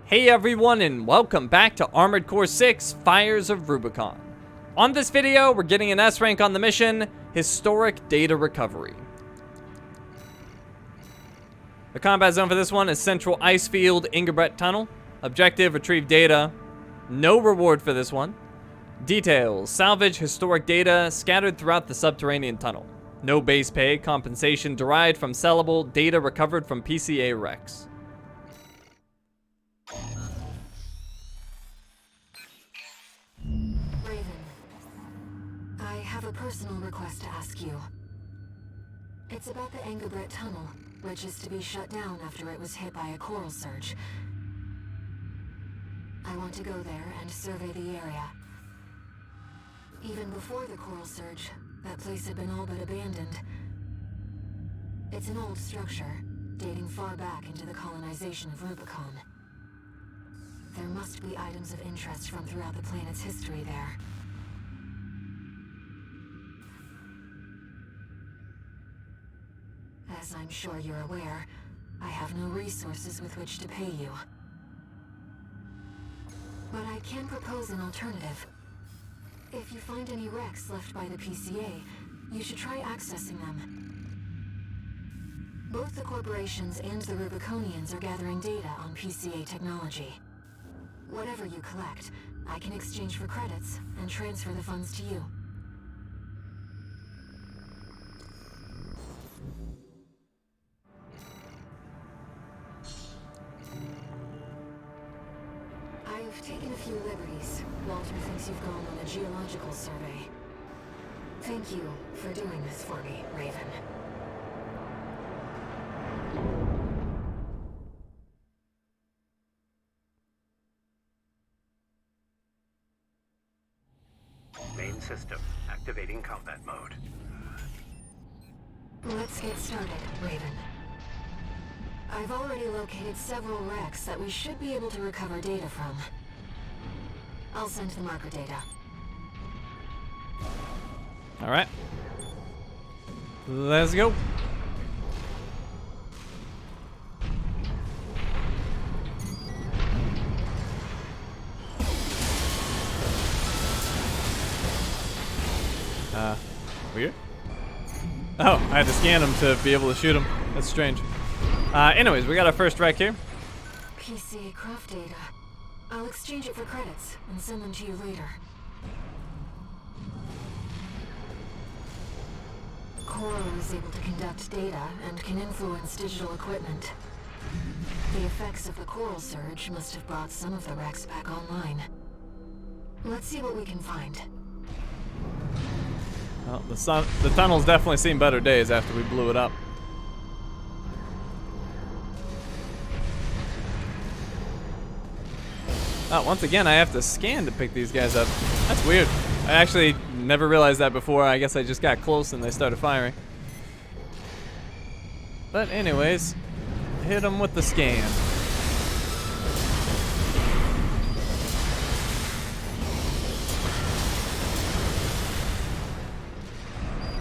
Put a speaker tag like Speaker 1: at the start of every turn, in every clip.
Speaker 1: Hey everyone, and welcome back to Armored Core 6 Fires of Rubicon. On this video, we're getting an S rank on the mission, Historic Data Recovery. The combat zone for this one is Central Icefield Ingerbret Tunnel. Objective, retrieve data. No reward for this one. Details, salvage historic data scattered throughout the subterranean tunnel. No base pay, compensation derived from sellable data recovered from PCA wrecks.
Speaker 2: A personal request to ask you. It's about the Ingerbret Tunnel, which is to be shut down after it was hit by a coral surge. I want to go there and survey the area. Even before the coral surge, that place had been all but abandoned. It's an old structure, dating far back into the colonization of Rubicon. There must be items of interest from throughout the planet's history there. As I'm sure you're aware, I have no resources with which to pay you. But I can propose an alternative. If you find any wrecks left by the PCA, you should try accessing them. Both the corporations and the Rubiconians are gathering data on PCA technology. Whatever you collect, I can exchange for credits and transfer the funds to you. I've taken a few liberties. Walter thinks you've gone on a geological survey. Thank you for doing this for me, Raven.
Speaker 3: Main system, activating combat mode.
Speaker 2: Let's get started, Raven. I've already located several wrecks that we should be able to recover data from. I'll send the marker data.
Speaker 1: All right. Let's go. Weird. Oh, I had to scan him to be able to shoot him. That's strange. Anyways, we got our first wreck here.
Speaker 2: PCA craft data. I'll exchange it for credits and send them to you later. Coral is able to conduct data and can influence digital equipment. The effects of the coral surge must have brought some of the wrecks back online. Let's see what we can find.
Speaker 1: Well, the tunnel's definitely seen better days after we blew it up. Oh, once again, I have to scan to pick these guys up. That's weird. I actually never realized that before. I guess I just got close and they started firing. But anyways, hit them with the scan.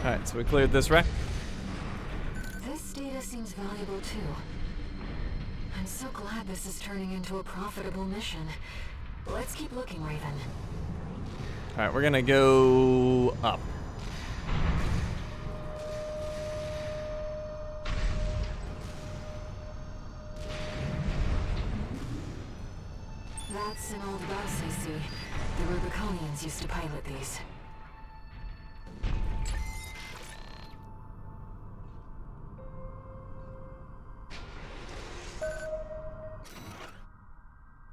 Speaker 1: Alright, so we cleared this wreck.
Speaker 2: This data seems valuable too. I'm so glad this is turning into a profitable mission. Let's keep looking, Raven.
Speaker 1: Alright, we're gonna go up.
Speaker 2: That's an old bus, I see. The Rubiconians used to pilot these.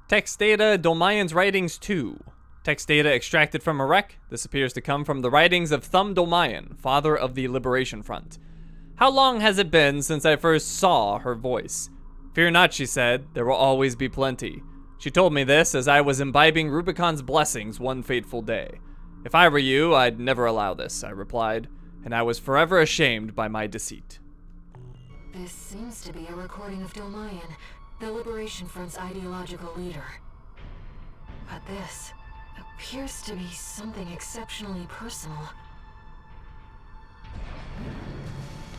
Speaker 1: Text data, Dolmayan's writings 2. Text data extracted from a wreck. This appears to come from the writings of Thumb Dolmayan, father of the Liberation Front. How long has it been since I first saw her voice? Fear not, she said, there will always be plenty. She told me this as I was imbibing Rubicon's blessings one fateful day. If I were you, I'd never allow this, I replied, and I was forever ashamed by my deceit.
Speaker 2: This seems to be a recording of Dolmayan, the Liberation Front's ideological leader. But this appears to be something exceptionally personal.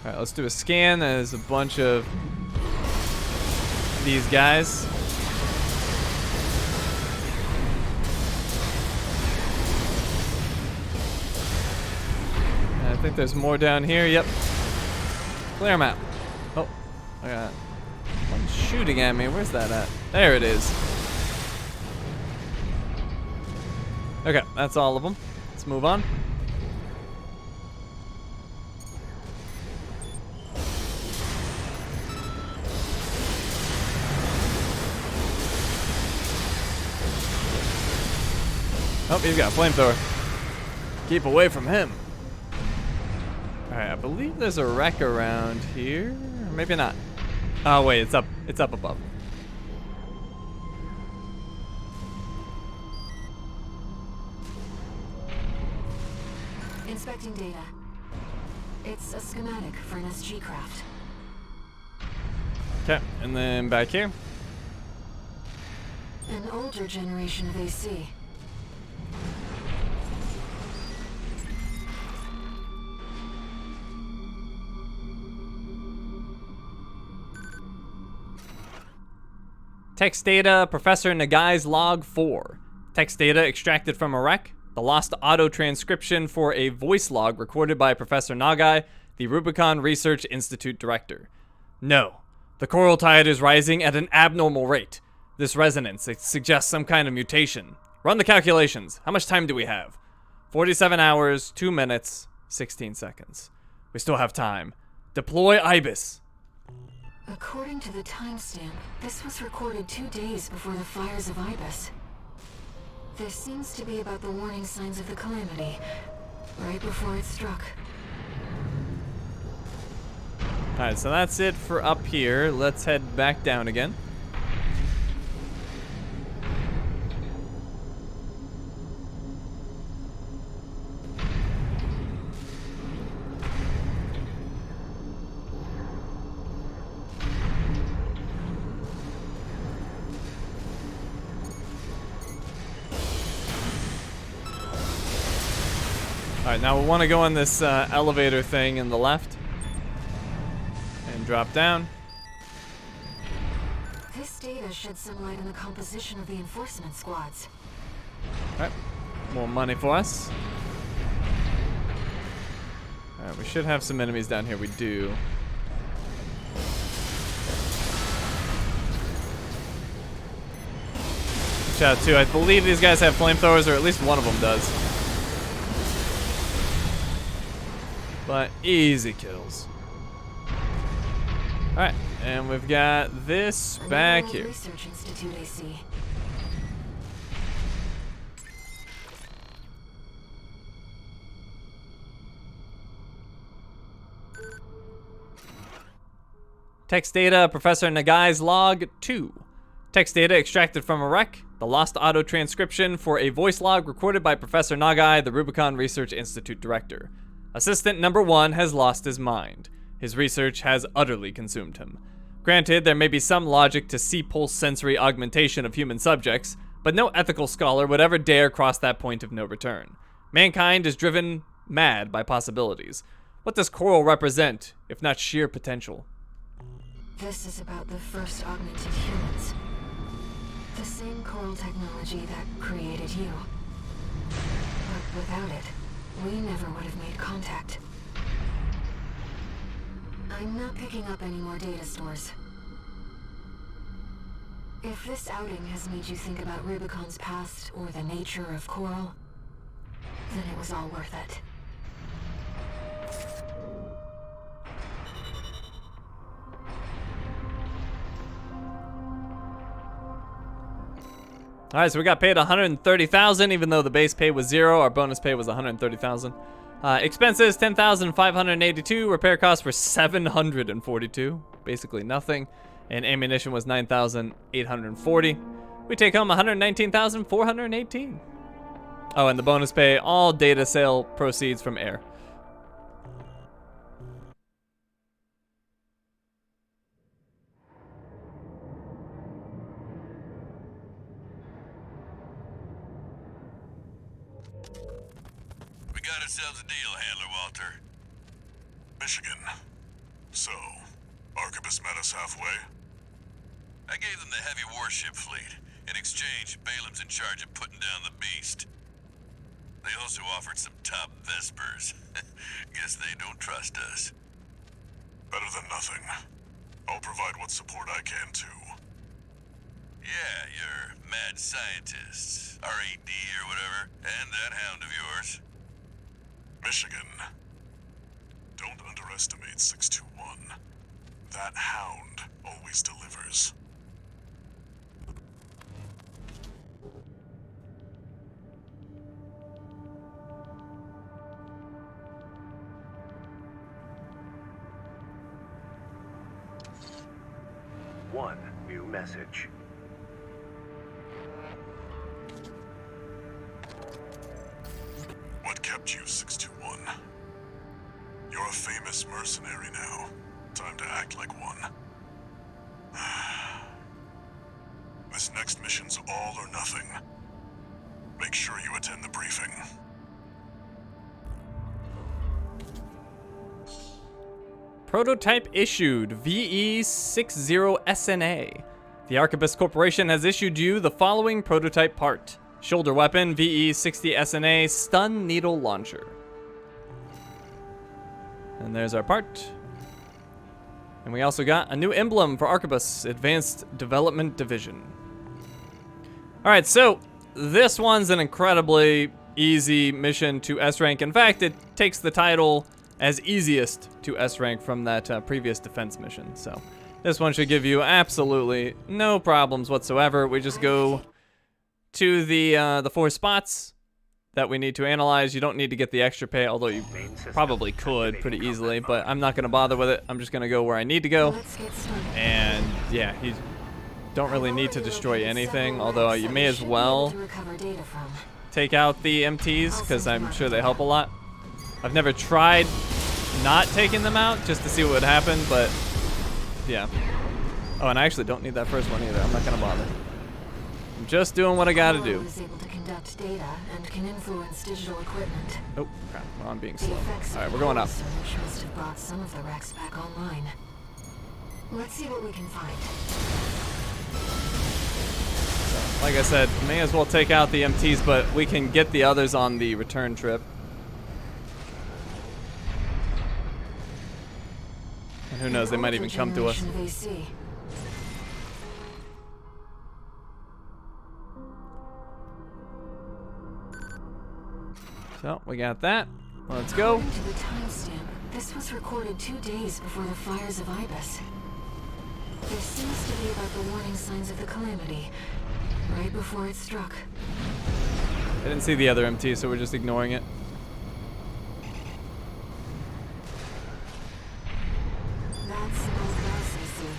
Speaker 1: Alright, let's do a scan. There's a bunch of these guys. think there's more down here. Yep. Clear map. Oh, I got one shooting at me. Where's that at? There it is. Okay, that's all of them. Let's move on. Oh, he's got a flamethrower. Keep away from him. Alright, I believe there's a wreck around here. Or maybe not. Oh wait, it's up above.
Speaker 2: Inspecting data. It's a schematic for an SG craft.
Speaker 1: Okay, and then back here.
Speaker 2: An older generation of AC.
Speaker 1: Text data, Professor Nagai's log 4. Text data extracted from a wreck. The lost auto transcription for a voice log recorded by Professor Nagai, the Rubicon Research Institute director. No, the coral tide is rising at an abnormal rate. This resonance, it suggests some kind of mutation. Run the calculations. How much time do we have? 47 hours, 2 minutes, 16 seconds. We still have time. Deploy IBIS.
Speaker 2: According to the timestamp, this was recorded 2 days before the fires of Ibis. This seems to be about the warning signs of the calamity, right before it struck.
Speaker 1: Alright, so that's it for up here. Let's head back down again. Alright, now we want to go on this elevator thing in the left. And drop down.
Speaker 2: This data sheds some light on the composition of the enforcement squads.
Speaker 1: Alright, more money for us. Alright, we should have some enemies down here. We do. Watch out too. I believe these guys have flamethrowers, or at least one of them does. But easy kills. Alright, and we've got this back here.
Speaker 2: Research Institute AC.
Speaker 1: Text data, Professor Nagai's log 2. Text data extracted from a wreck. The lost auto transcription for a voice log recorded by Professor Nagai, the Rubicon Research Institute director. Assistant number 1 has lost his mind. His research has utterly consumed him. Granted, there may be some logic to C-pulse sensory augmentation of human subjects, but no ethical scholar would ever dare cross that point of no return. Mankind is driven mad by possibilities. What does Coral represent, if not sheer potential?
Speaker 2: This is about the first augmented humans. The same Coral technology that created you. But without it, we never would have made contact. I'm not picking up any more data stores. If this outing has made you think about Rubicon's past or the nature of Coral, then it was all worth it.
Speaker 1: All right, so we got paid $130,000, even though the base pay was 0. Our bonus pay was $130,000. Expenses $10,582. Repair costs were $742, basically nothing. And ammunition was $9,840. We take home $119,418. Oh, and the bonus pay, all data sale proceeds from air.
Speaker 4: Got ourselves a deal, Handler Walter. Michigan. So, Arquebus met us halfway? I gave them the heavy warship fleet. In exchange, Balaam's in charge of putting down the beast. They also offered some top Vespers. Guess they don't trust us. Better than nothing. I'll provide what support I can, too. Yeah, your mad scientists, RAD or whatever, and that hound of yours. Michigan. Don't underestimate 621. That hound always delivers.
Speaker 3: One new message.
Speaker 4: What kept you, 621? You're a famous mercenary now. Time to act like one. This next mission's all or nothing. Make sure you attend the briefing.
Speaker 1: Prototype issued, VE60SNA. The Arquebus Corporation has issued you the following prototype part. Shoulder weapon, VE60SNA stun needle launcher. And there's our part. And we also got a new emblem for Arquebus, Advanced Development Division. Alright, so this one's an incredibly easy mission to S rank. In fact, it takes the title as easiest to S rank from that previous defense mission. So this one should give you absolutely no problems whatsoever. We just go to the 4 spots that we need to analyze. You don't need to get the extra pay, although you probably could pretty easily, but I'm not gonna bother with it. I'm just gonna go where I need to go. And yeah, you don't really need to destroy anything, although you may as well take out the MTs because I'm sure they help a lot. I've never tried not taking them out just to see what would happen, but yeah. Oh, and I actually don't need that first one either. I'm not gonna bother. I'm just doing what I gotta do.
Speaker 2: Is able to conduct data and can influence digital equipment.
Speaker 1: Oh crap! Well, I'm being slow.
Speaker 2: The effects
Speaker 1: All right,
Speaker 2: of
Speaker 1: we're going up.
Speaker 2: research must have brought some of the wrecks back online. Let's see what we can find.
Speaker 1: Like I said, may as well take out the MTs, but we can get the others on the return trip. And who knows, they might even come to us. So, we got that. Let's go.
Speaker 2: According to the timestamp, this was recorded 2 days before the fires of Ibis. There seems to be about the warning signs of the calamity, right before it struck.
Speaker 1: I didn't see the other MT, so we're just ignoring it.
Speaker 2: That's an old glass I see.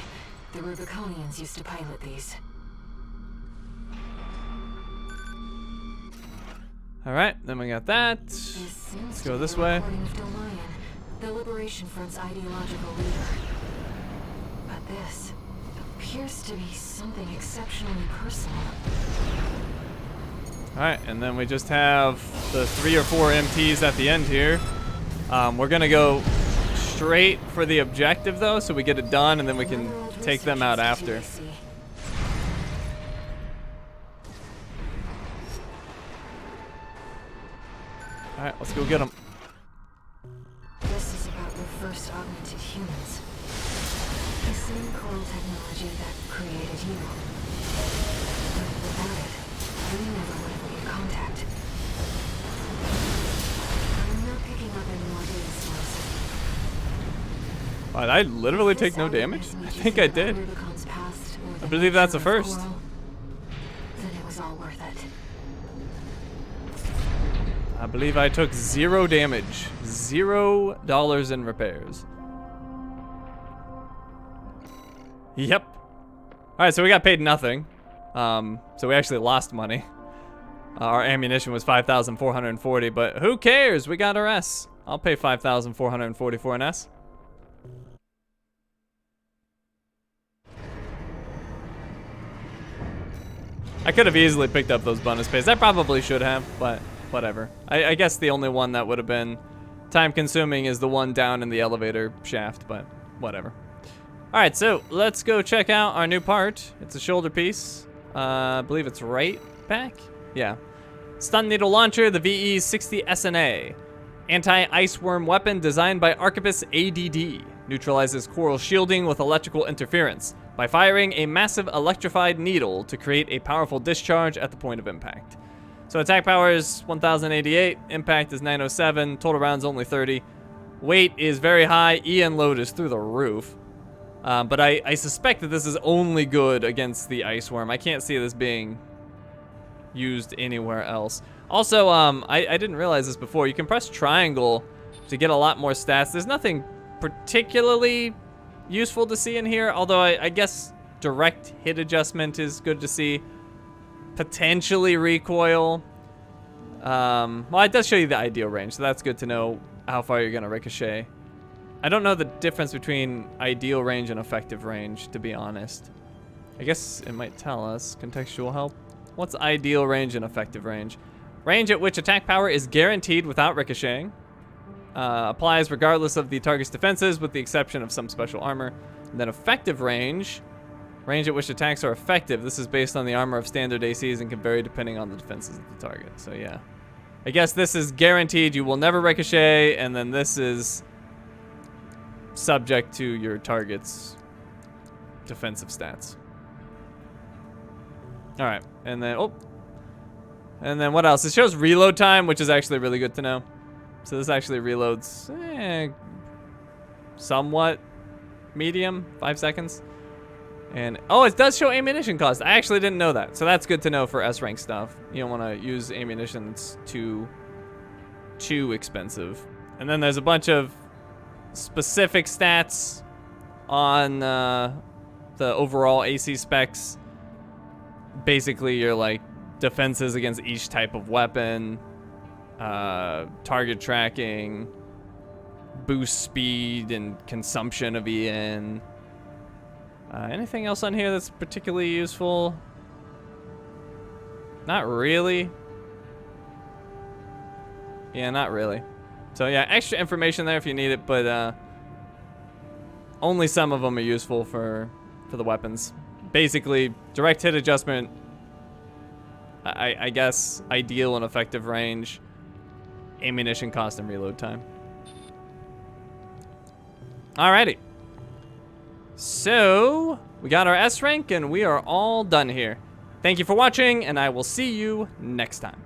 Speaker 2: The Rubiconians used to pilot these.
Speaker 1: Alright, then we got that. Let's go this way.
Speaker 2: The Liberation Front's ideological leader. But this appears to be something exceptionally personal.
Speaker 1: Alright, and then we just have the 3 or 4 MTs at the end here. We're gonna go straight for the objective though, so we get it done and then we can take them out after. Alright, let's go get them.
Speaker 2: This is about the first augmented humans. The same coral technology that created you. But without it, we never would have made contact. I'm not picking up any more data source.
Speaker 1: Did I literally take no damage? I think I did. I believe that's a first.
Speaker 2: Then it was all worth it.
Speaker 1: I believe I took 0 damage. $0 in repairs. Yep. Alright, so we got paid nothing. So we actually lost money. Our ammunition was 5,440, but who cares? We got our S. I'll pay 5,440 for an S. I could have easily picked up those bonus pays. I probably should have, but whatever. I guess the only one that would have been time consuming is the one down in the elevator shaft, but whatever. Alright, so let's go check out our new part. It's a shoulder piece. I believe it's right back? Yeah. Stun Needle Launcher, the VE-60 SNA. Anti-ice worm weapon designed by Archipus ADD. Neutralizes coral shielding with electrical interference by firing a massive electrified needle to create a powerful discharge at the point of impact. So attack power is 1088, impact is 907, total rounds only 30. Weight is very high, EN load is through the roof. But I suspect that this is only good against the ice worm. I can't see this being used anywhere else. Also, I didn't realize this before. You can press triangle to get a lot more stats. There's nothing particularly useful to see in here, although I guess direct hit adjustment is good to see. Potentially recoil. Well, it does show you the ideal range, so that's good to know how far you're gonna ricochet. I don't know the difference between ideal range and effective range, to be honest. I guess it might tell us. Contextual help. What's ideal range and effective range? Range at which attack power is guaranteed without ricocheting. Applies regardless of the target's defenses, with the exception of some special armor. And then effective range. Range at which attacks are effective. This is based on the armor of standard ACs and can vary depending on the defenses of the target. So yeah. I guess this is guaranteed. You will never ricochet, and then this is subject to your target's defensive stats. All right, and then what else? It shows reload time, which is actually really good to know. So this actually reloads somewhat medium, 5 seconds. And oh, it does show ammunition cost. I actually didn't know that, so that's good to know for S rank stuff. You don't want to use ammunition that's too expensive. And then there's a bunch of specific stats on the overall AC specs. Basically, your like defenses against each type of weapon, target tracking, boost speed, and consumption of EN. Anything else on here that's particularly useful? Not really. Yeah, not really. So yeah, extra information there if you need it, but only some of them are useful for the weapons. Basically, direct hit adjustment, I guess ideal and effective range, ammunition cost, and reload time. Alrighty. So, we got our S rank and we are all done here. Thank you for watching, and I will see you next time.